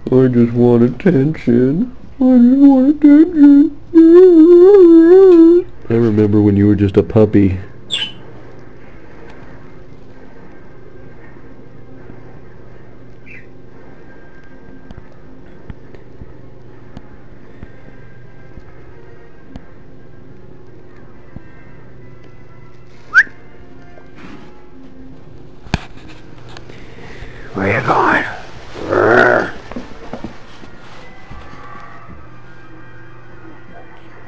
I just want attention. I just want attention. I remember when you were just a puppy. Where you going?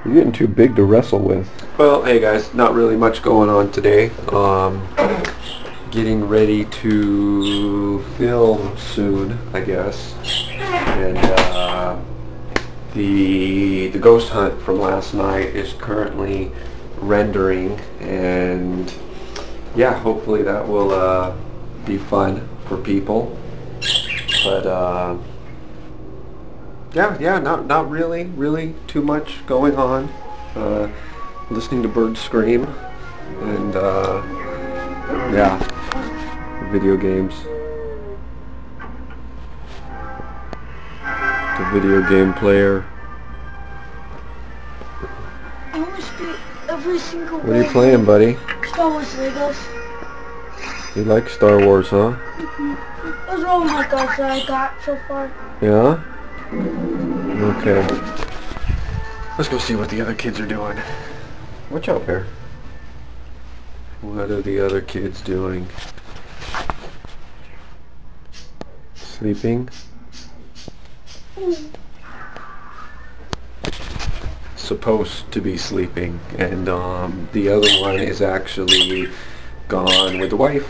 You're getting too big to wrestle with. Well, hey guys, not really much going on today. Getting ready to film soon, I guess. And the ghost hunt from last night is currently rendering, and yeah, hopefully that will be fun for people. But yeah, not really too much going on. Listening to birds scream, and yeah, video games. The video game player. I want to speak every single What are you playing, buddy? Star Wars Legos. You like Star Wars, huh? Those are all my guys that I got so far. Yeah? Okay. Let's go see what the other kids are doing. Watch out, Bear. What are the other kids doing? Sleeping? Supposed to be sleeping, and the other one is actually gone with the wife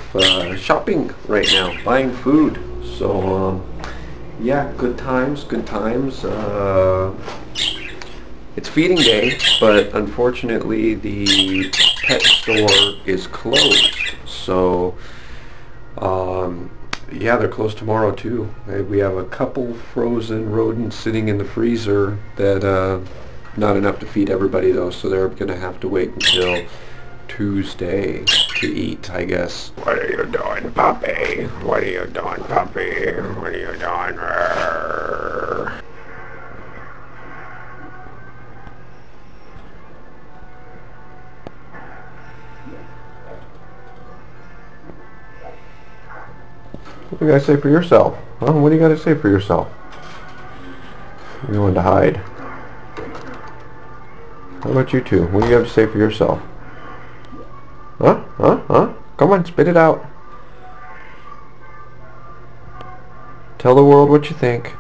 shopping right now, buying food. So yeah, good times. It's feeding day, but unfortunately the pet store is closed. So yeah, they're closed tomorrow too. We have a couple frozen rodents sitting in the freezer that not enough to feed everybody though, so they're gonna have to wait until Tuesday to eat, I guess. What are you doing, puppy? What are you doing, puppy? What are you doing? What do you gotta say for yourself? Huh? What do you gotta say for yourself? You're going to hide. How about you two? What do you have to say for yourself? Huh? Come on, spit it out. Tell the world what you think.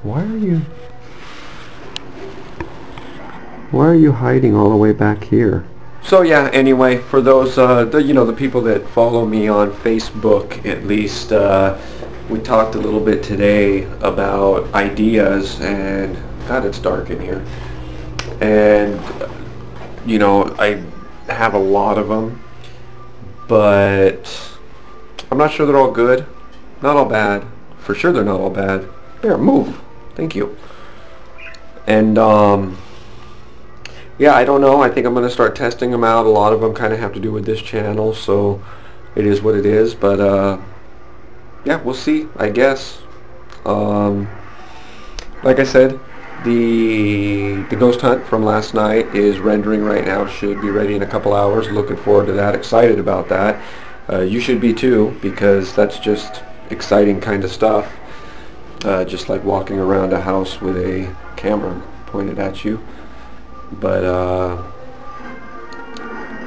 Why are you hiding all the way back here? So yeah, anyway, for those the people that follow me on Facebook, at least, we talked a little bit today about ideas, and God, it's dark in here. And you know, I have a lot of them, but I'm not sure they're all good, not all bad. For sure they're not all bad. Here, move. Thank you. And yeah, I don't know. I think I'm going to start testing them out. A lot of them kind of have to do with this channel, so it is what it is. But yeah, we'll see, I guess. Like I said, the ghost hunt from last night is rendering right now. Should be ready in a couple hours. Looking forward to that. Excited about that. You should be too, because that's just exciting kind of stuff. Just like walking around a house with a camera pointed at you. But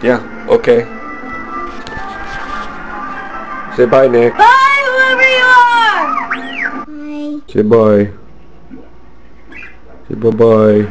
yeah, okay. Say bye, Nick. Bye, whoever you are! Bye. Say bye. Say bye-bye.